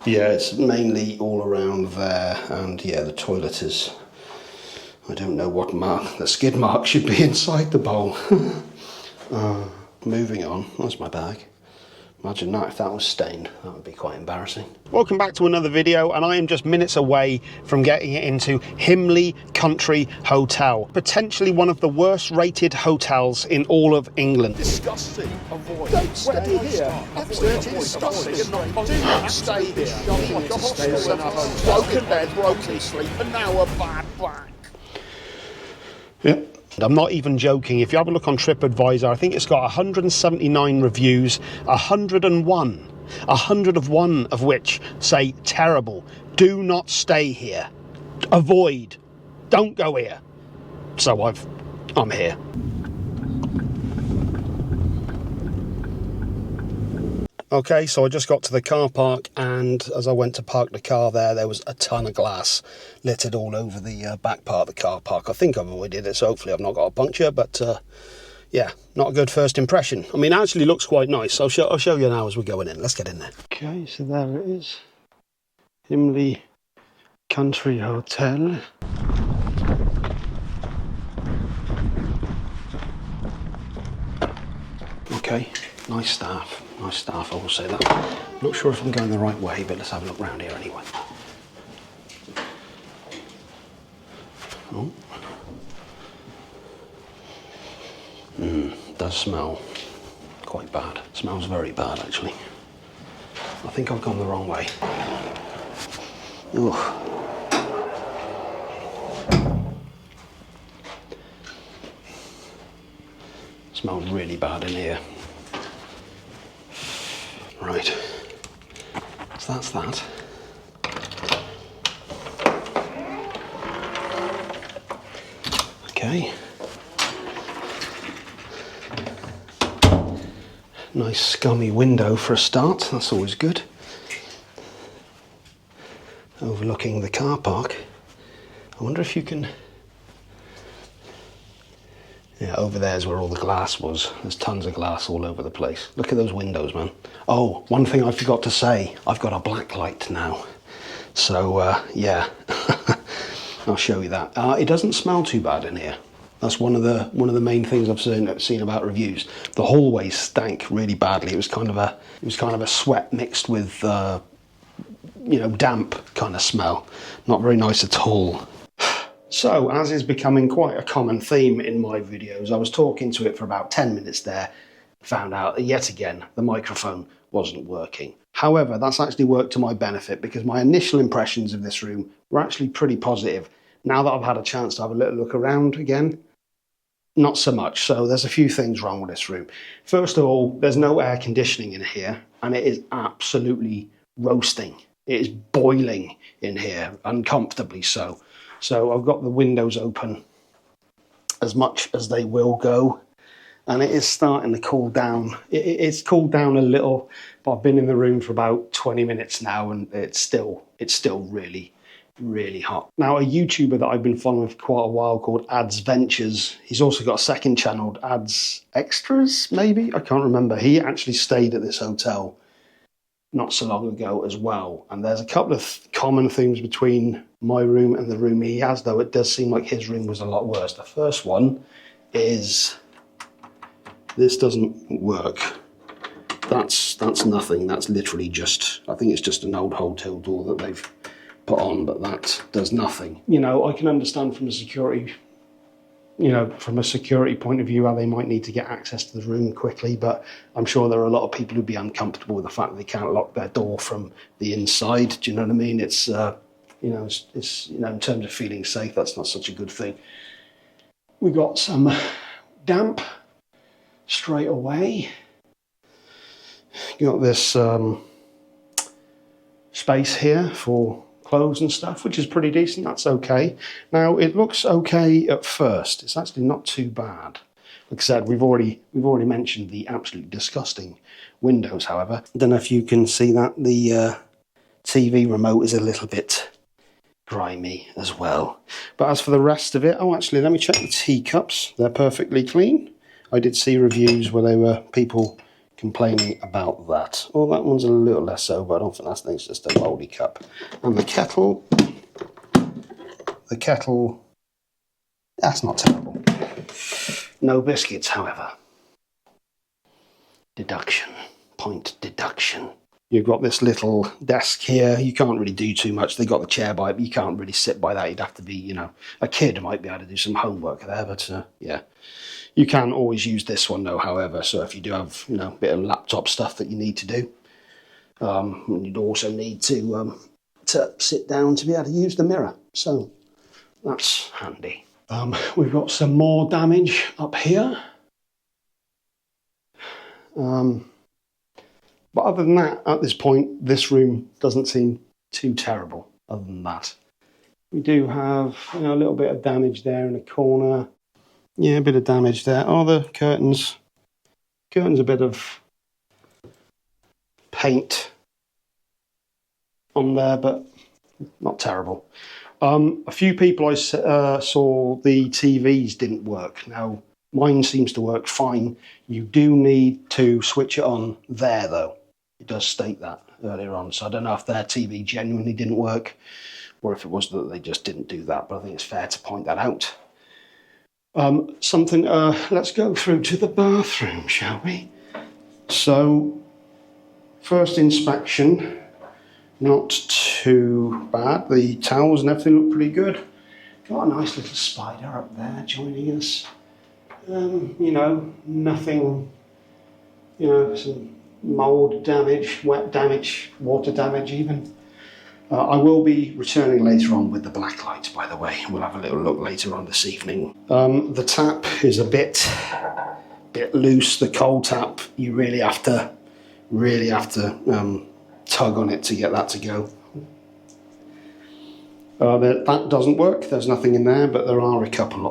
Yeah, it's mainly all around there, and yeah, the toilet is, I don't know what mark, the skid mark should be inside the bowl. Moving on, that's my bag. Imagine that if that was stained, that would be quite embarrassing. Welcome back to another video, and I am just minutes away from getting it into Himley Country Hotel. Potentially one of the worst rated hotels in all of England. Disgusting. Avoid. Don't stay here. Absolutely disgusting. Do not stay here. Broken bed, broken sleep, and now a bad back. Yep. I'm not even joking. If you have a look on TripAdvisor, I think it's got 179 reviews, 101 of which say terrible. Do not stay here. Avoid. Don't go here. So I'm here. Okay, so I just got to the car park, and as I went to park the car there was a ton of glass littered all over the back part of the car park. I think I've avoided it, so hopefully I've not got a puncture, but yeah, not a good first impression. I mean, it actually looks quite nice. I'll show you now as we're going in. Let's get in there. Okay, so there it is. Himley Country Hotel. Okay, nice staff. Nice staff, I will say that. Not sure if I'm going the right way, but let's have a look around here anyway. Oh. Does smell quite bad. It smells very bad, actually. I think I've gone the wrong way. Ugh. Smells really bad in here. Right, so that's that. Okay. Nice scummy window for a start, that's always good. Overlooking the car park. I wonder if you can... Yeah, over there's where all the glass was. There's tons of glass all over the place. Look at those windows, man. Oh, one thing I forgot to say. I've got a black light now. So, yeah. I'll show you that. It doesn't smell too bad in here. That's one of the main things I've seen about reviews. The hallway stank really badly. It was kind of a sweat mixed with you know, damp kind of smell. Not very nice at all. So, as is becoming quite a common theme in my videos, I was talking to it for about 10 minutes there, found out that yet again the microphone wasn't working. However, that's actually worked to my benefit because my initial impressions of this room were actually pretty positive. Now that I've had a chance to have a little look around again, not so much. So there's a few things wrong with this room. First of all, there's no air conditioning in here, and it is absolutely roasting. It is boiling in here, uncomfortably so. So I've got the windows open as much as they will go, and it is starting to cool down. It's cooled down a little, but I've been in the room for about 20 minutes now, and it's still really, really hot. Now, a YouTuber that I've been following for quite a while called Ads Ventures, he's also got a second channel, Ads Extras, maybe? I can't remember. He actually stayed at this hotel not so long ago as well, and there's a couple of common things between my room and the room he has, though it does seem like his room was a lot worse. The first one is this doesn't work. That's nothing. That's literally just, I think it's just an old hotel door that they've put on, but that does nothing. You know, I can understand from a security point of view how they might need to get access to the room quickly, but I'm sure there are a lot of people who'd be uncomfortable with the fact that they can't lock their door from the inside. Do you know what I mean? It's you know, in terms of feeling safe, that's not such a good thing. We got some damp straight away. You got this space here for clothes and stuff, which is pretty decent. That's okay. Now, it looks okay at first. It's actually not too bad. Like I said, we've already mentioned the absolutely disgusting windows, however. I don't know if you can see that. The TV remote is a little bit grimy as well. But as for the rest of it, oh, actually, let me check the teacups. They're perfectly clean. I did see reviews where they were people complaining about that. Oh, that one's a little less so, but I don't think that's it's just a mouldy cup. And the kettle, that's not terrible. No biscuits, however. Deduction, point deduction. You've got this little desk here. You can't really do too much. They got the chair by it, but you can't really sit by that. You'd have to be, you know, a kid might be able to do some homework there, but yeah. You can always use this one though, however, so if you do have, you know, a bit of laptop stuff that you need to do, you'd also need to sit down to be able to use the mirror, so that's handy. We've got some more damage up here. But other than that, at this point, this room doesn't seem too terrible, other than that. We do have, you know, a little bit of damage there in the corner. Yeah, a bit of damage there. Oh, the curtains. Curtains, a bit of paint on there, but not terrible. A few people I saw the TVs didn't work. Now, mine seems to work fine. You do need to switch it on there, though. It does state that earlier on, so I don't know if their TV genuinely didn't work or if it was that they just didn't do that, but I think it's fair to point that out. Let's go through to the bathroom, shall we? So, first inspection, not too bad. The towels and everything look pretty good. Got a nice little spider up there joining us. You know, nothing, you know, some mould damage, wet damage, water damage even. I will be returning later on with the black light, by the way. We'll have a little look later on this evening. The tap is a bit loose. The cold tap, you really have to tug on it to get that to go. That doesn't work. There's nothing in there, but there are a couple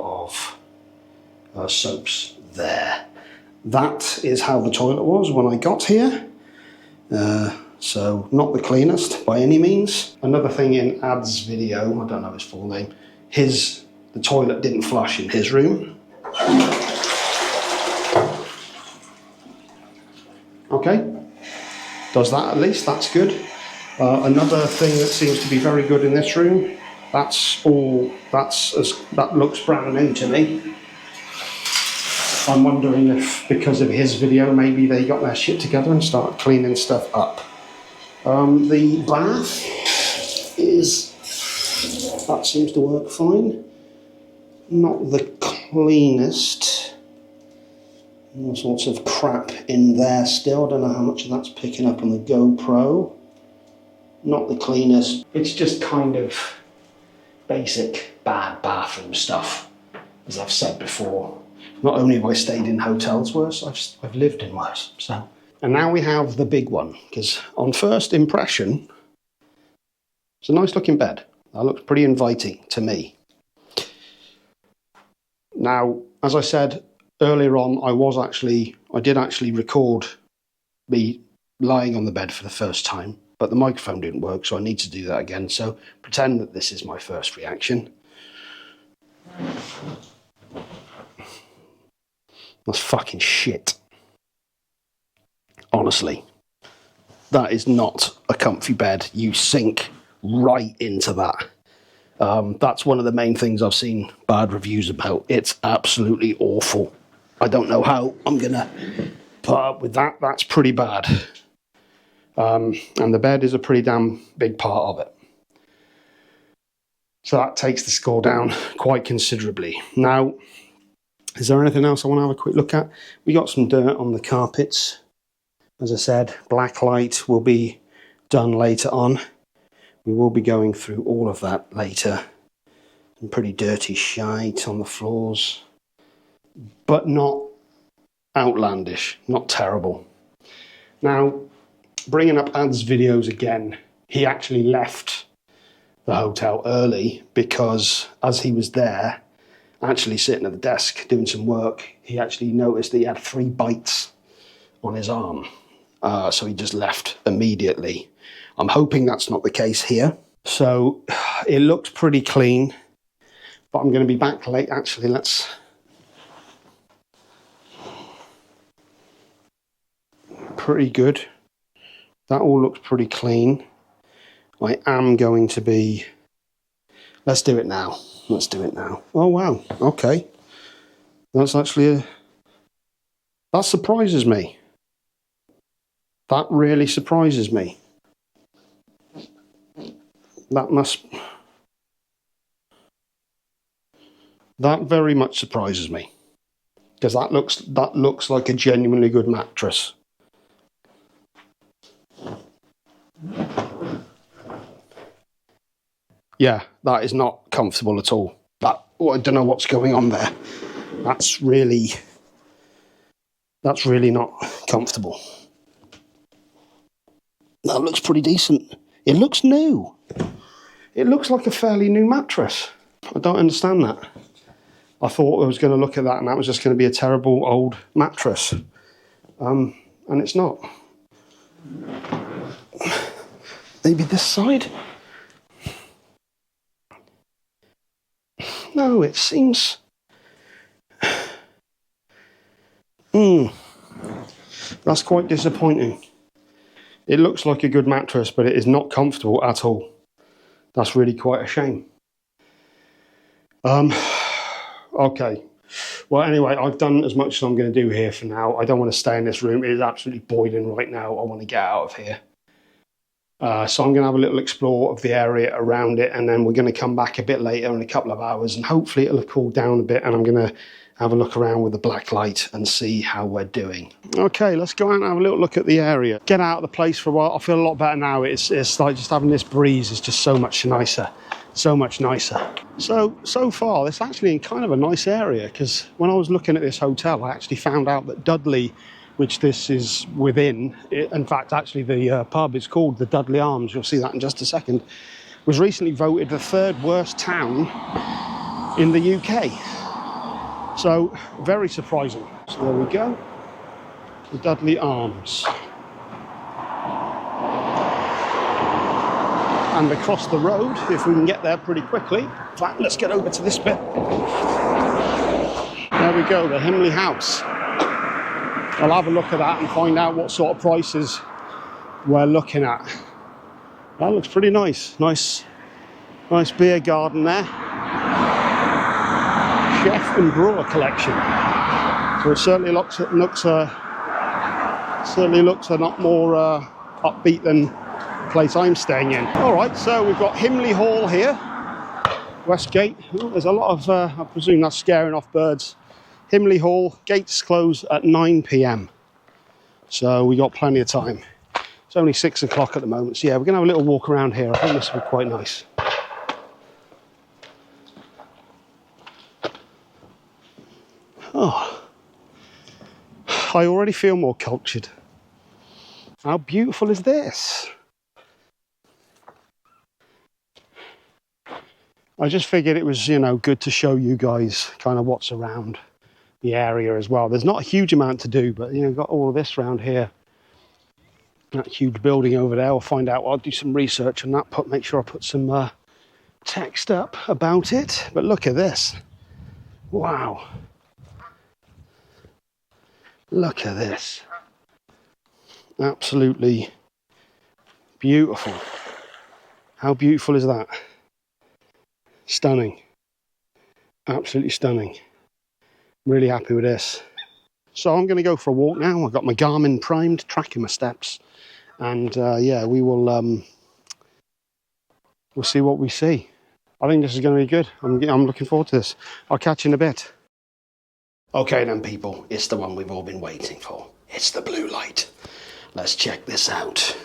of soaps there. That is how the toilet was when I got here. So not the cleanest by any means. Another thing in Ad's video, I don't know his full name, the toilet didn't flush in his room. Okay, does that at least, that's good. Another thing that seems to be very good in this room, that looks brand new to me. I'm wondering if, because of his video, maybe they got their shit together and started cleaning stuff up. The bath that seems to work fine. Not the cleanest. All sorts of crap in there still. I don't know how much of that's picking up on the GoPro. Not the cleanest. It's just kind of basic bad bathroom stuff, as I've said before. Not only have I stayed in hotels worse, I've lived in worse. So, and now we have the big one, because on first impression, it's a nice looking bed. That looks pretty inviting to me. Now, as I said earlier on, I did actually record me lying on the bed for the first time, but the microphone didn't work, so I need to do that again. So pretend that this is my first reaction. That's fucking shit. Honestly, that is not a comfy bed. You sink right into that. That's one of the main things I've seen bad reviews about. It's absolutely awful. I don't know how I'm gonna put up with that. That's pretty bad. And the bed is a pretty damn big part of it. So that takes the score down quite considerably. Now, is there anything else I want to have a quick look at? We got some dirt on the carpets. As I said, black light will be done later on. We will be going through all of that later. Some pretty dirty shite on the floors, but not outlandish, not terrible. Now, bringing up Ad's videos again, he actually left the hotel early because as he was there, actually sitting at the desk doing some work, he actually noticed that he had 3 bites on his arm. So he just left immediately. I'm hoping that's not the case here. So it looks pretty clean, but I'm going to be back late. Actually, let's... pretty good. That all looks pretty clean. I am going to be... Let's do it now. Let's do it now. Oh, wow. Okay. That's actually a... That surprises me. That really surprises me. That must... That very much surprises me. Because that looks like a genuinely good mattress. Yeah, that is not comfortable at all. I don't know what's going on there. That's really not comfortable. That looks pretty decent. It looks new. It looks like a fairly new mattress. I don't understand that. I thought I was going to look at that and that was just going to be a terrible old mattress. And it's not. Maybe this side? No, it seems... That's quite disappointing. It looks like a good mattress, but it is not comfortable at all. That's really quite a shame. Okay. Well, anyway, I've done as much as I'm going to do here for now. I don't want to stay in this room. It is absolutely boiling right now. I want to get out of here. So I'm going to have a little explore of the area around it, and then we're going to come back a bit later in a couple of hours, and hopefully it'll have cooled down a bit, and I'm going to have a look around with the black light and see how we're doing. Okay, let's go out and have a little look at the area. Get out of the place for a while. I feel a lot better now. It's like just having this breeze is just so much nicer. So much nicer. So far, it's actually in kind of a nice area, because when I was looking at this hotel, I actually found out that Dudley, which this is within, in fact, actually the pub is called the Dudley Arms, you'll see that in just a second, was recently voted the 3rd worst town in the UK. So, very surprising. So there we go, the Dudley Arms. And across the road, if we can get there pretty quickly. In fact, let's get over to this bit. There we go, the Himley House. I'll have a look at that and find out what sort of prices we're looking at. That looks pretty nice. Nice beer garden there. Chef and brewer collection. So it certainly looks a lot more upbeat than the place I'm staying in. All right, so we've got Himley Hall here, Westgate. Oh, there's a lot of, I presume that's scaring off birds. Himley Hall, gates close at 9 p.m. So we got plenty of time. It's only 6 o'clock at the moment, so yeah, we're gonna have a little walk around here. I think this will be quite nice. Oh, I already feel more cultured. How beautiful is this? I just figured it was, you know, good to show you guys kind of what's around the area as well. There's not a huge amount to do, but you know, got all of this around here. That huge building over there, I'll find out. I'll do some research on that, make sure I put some text up about it. But look at this. Wow. Look at this. Absolutely beautiful. How beautiful is that? Stunning. Absolutely stunning. Really happy with this. So I'm going to go for a walk now. I've got my Garmin primed, tracking my steps. And yeah, we'll see what we see. I think this is going to be good. I'm looking forward to this. I'll catch you in a bit. Okay then, people, it's the one we've all been waiting for. It's the blue light. Let's check this out.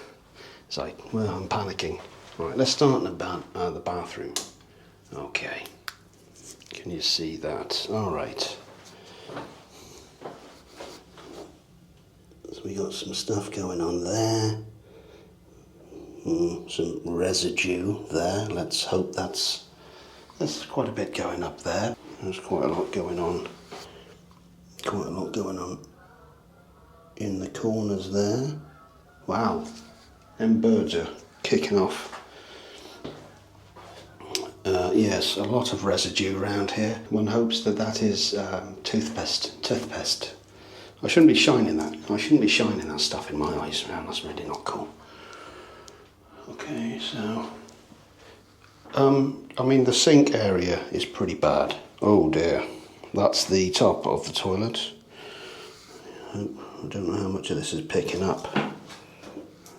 It's like, well, I'm panicking. All right, let's start in the bathroom. Okay, can you see that? All right. So we got some stuff going on there. Some residue there. Let's hope there's quite a bit going up there. There's quite a lot going on. Quite a lot going on in the corners there. Wow, them birds are kicking off. Yes, a lot of residue around here. One hopes that is toothpaste. I shouldn't be shining that. I shouldn't be shining that stuff in my eyes, man. That's really not cool. Okay, so... I mean, the sink area is pretty bad. Oh dear. That's the top of the toilet. I don't know how much of this is picking up.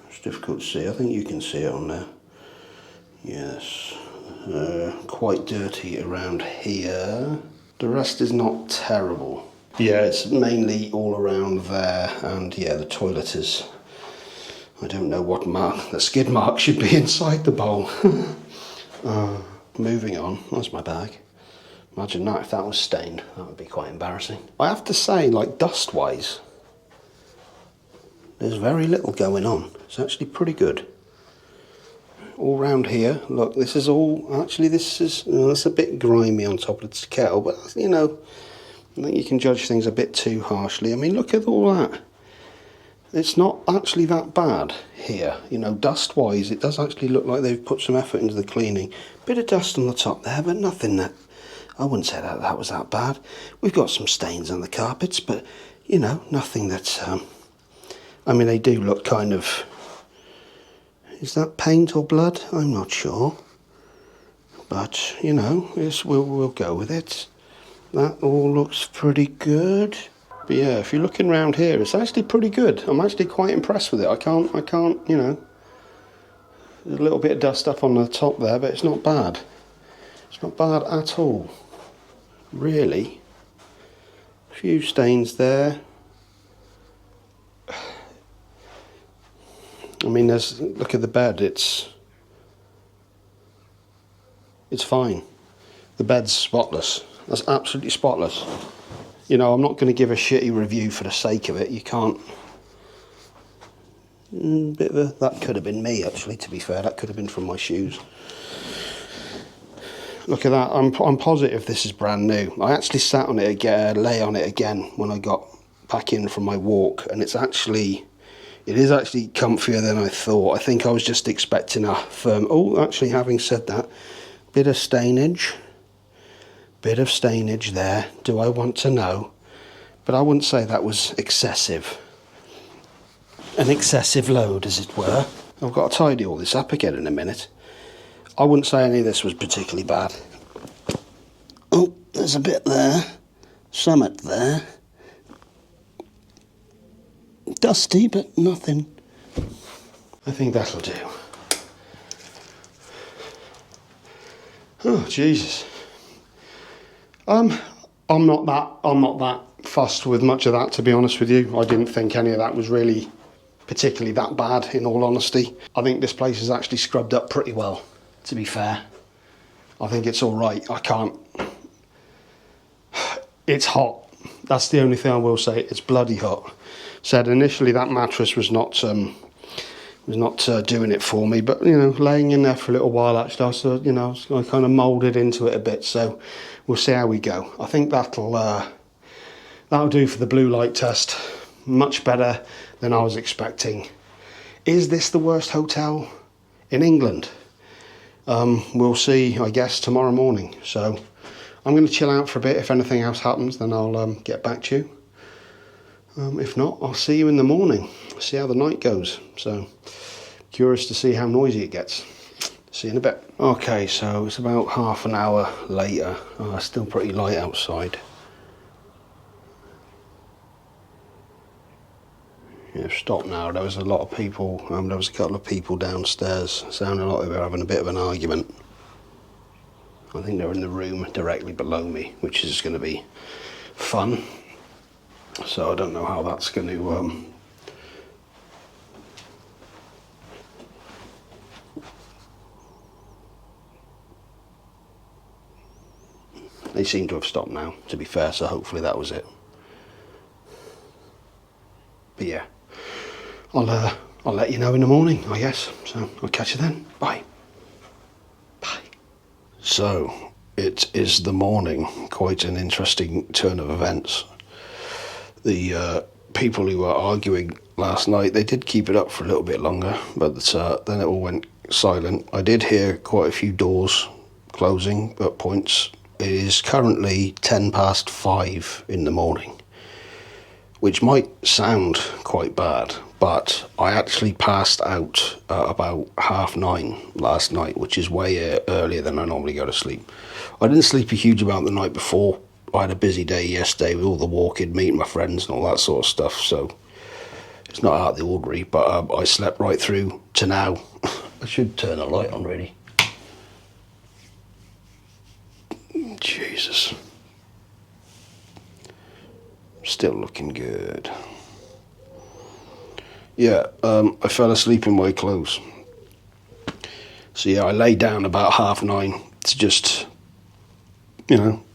It's difficult to see. I think you can see it on there. Yes. Quite dirty around here. The rest is not terrible. Yeah, it's mainly all around there, and yeah, the toilet is... I don't know what mark, the skid mark should be inside the bowl. Moving on, that's my bag. Imagine that if that was stained, that would be quite embarrassing. I have to say, like dust-wise, there's very little going on. It's actually pretty good. All round here, look, this is all, actually this is, that's a bit grimy on top of the kettle, but you know, I think you can judge things a bit too harshly. I mean, look at all that. It's not actually that bad here. You know, dust-wise, it does actually look like they've put some effort into the cleaning. Bit of dust on the top there, but nothing that, I wouldn't say that was that bad. We've got some stains on the carpets, but, you know, nothing that's, I mean, they do look kind of, is that paint or blood? I'm not sure. But, you know, we'll go with it. That all looks pretty good. But yeah, if you're looking around here, it's actually pretty good. I'm actually quite impressed with it. I can't, you know, there's a little bit of dust up on the top there, but it's not bad. It's not bad at all, really. A few stains there. I mean, look at the bed, it's fine. The bed's spotless. That's absolutely spotless. You know, I'm not going to give a shitty review for the sake of it. You can't. That could have been me, actually, to be fair. That could have been from my shoes. Look at that. I'm positive this is brand new. I actually sat on it again, lay on it again when I got back in from my walk, and it is actually comfier than I thought. I think I was just expecting a firm... Oh, actually, having said that, bit of stainage there. Do I want to know? But I wouldn't say that was excessive. An excessive load, as it were. I've got to tidy all this up again in a minute. I wouldn't say any of this was particularly bad. Oh, there's a bit there. Summit there. Dusty, but nothing. I think that'll do. Oh, Jesus. I'm not that fussed with much of that, to be honest with you. I didn't think any of that was really particularly that bad, in all honesty. I think this place is actually scrubbed up pretty well, to be fair. I think it's all right. It's hot. That's the only thing I will say. It's bloody hot. Said initially that mattress was not doing it for me, but you know, laying in there for a little while, actually, I kind of moulded into it a bit. So we'll see how we go. I think that'll do for the blue light test. Much better than I was expecting. Is this the worst hotel in England? We'll see, I guess, tomorrow morning. So I'm going to chill out for a bit. If anything else happens, then I'll get back to you. If not, I'll see you in the morning. See how the night goes. So curious to see how noisy it gets. See you in a bit. Okay, so it's about half an hour later. Still pretty light outside. Yeah, stopped now. There was a lot of people. There was a couple of people downstairs. Sounded like they were having a bit of an argument. I think they're in the room directly below me, which is going to be fun. So I don't know how that's going to... They seem to have stopped now, to be fair, so hopefully that was it. But yeah, I'll let you know in the morning, I guess. So I'll catch you then. Bye. Bye. So it is the morning. Quite an interesting turn of events. The people who were arguing last night, they did keep it up for a little bit longer, but then it all went silent. I did hear quite a few doors closing at points. It is currently 5:10 in the morning, which might sound quite bad, but I actually passed out at about 9:30 last night, which is way earlier than I normally go to sleep. I didn't sleep a huge amount the night before. I had a busy day yesterday with all the walking, meeting my friends and all that sort of stuff, so it's not out of the ordinary, but I slept right through to now. I should turn the light on, really. Jesus. Still looking good. Yeah, I fell asleep in my clothes. So yeah, I lay down about 9:30 to just,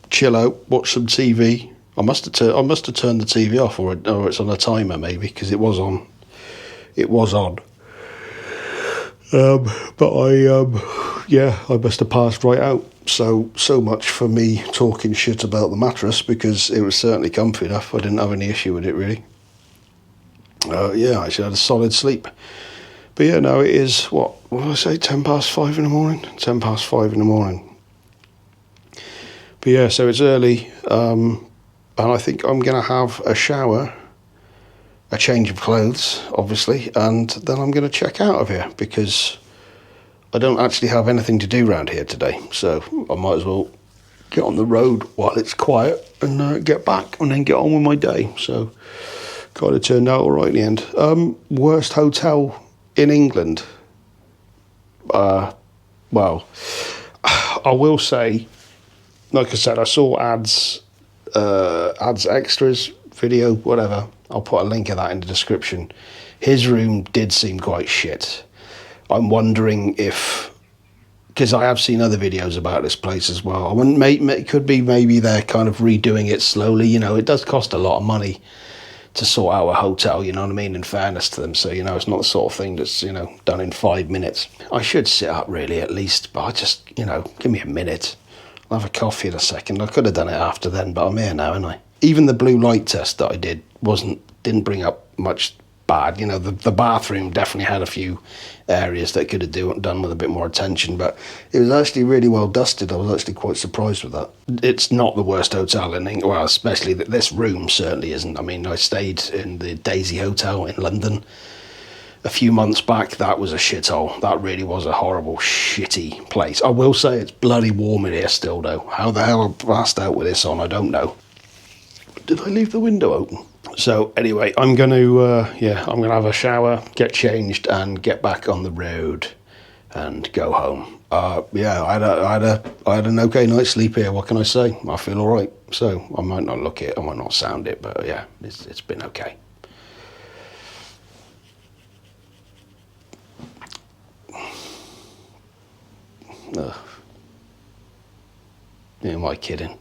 chill out, watch some TV. I must have turned the TV off, or it's on a timer maybe, because it was on. It was on. But I must have passed right out. So much for me talking shit about the mattress, because it was certainly comfy enough. I didn't have any issue with it, really. I actually had a solid sleep. But yeah, no, it is, what did I say, 5:10 in the morning? 5:10 in the morning. But yeah, so it's early, and I think I'm going to have a shower, a change of clothes, obviously, and then I'm going to check out of here, because I don't actually have anything to do around here today, so I might as well get on the road while it's quiet and get back and then get on with my day. So kind of turned out all right in the end. Worst hotel in England? Well, I will say, like I said, I saw ads extras, video, whatever. I'll put a link of that in the description. His room did seem quite shit. I'm wondering if, because I have seen other videos about this place as well. I mean, it could be maybe they're kind of redoing it slowly. It does cost a lot of money to sort out a hotel, you know what I mean, in fairness to them. So, it's not the sort of thing that's, done in 5 minutes. I should sit up really at least, but I just, give me a minute. I'll have a coffee in a second. I could have done it after then, but I'm here now, ain't I? Even the blue light test that I did didn't bring up much bad. The bathroom definitely had a few areas that could have done with a bit more attention, but it was actually really well dusted. I was actually quite surprised with that. It's not the worst hotel in England, well, especially this room certainly isn't. I mean, I stayed in the Daisy Hotel in London a few months back. That was a shithole. That really was a horrible, shitty place. I will say it's bloody warm in here still, though. How the hell I passed out with this on, I don't know. Did I leave the window open? So anyway, I'm going to have a shower, get changed, and get back on the road and go home. I had an okay night's sleep here. What can I say? I feel all right. So I might not look it, I might not sound it, but yeah, it's been okay. Ugh. Am I kidding?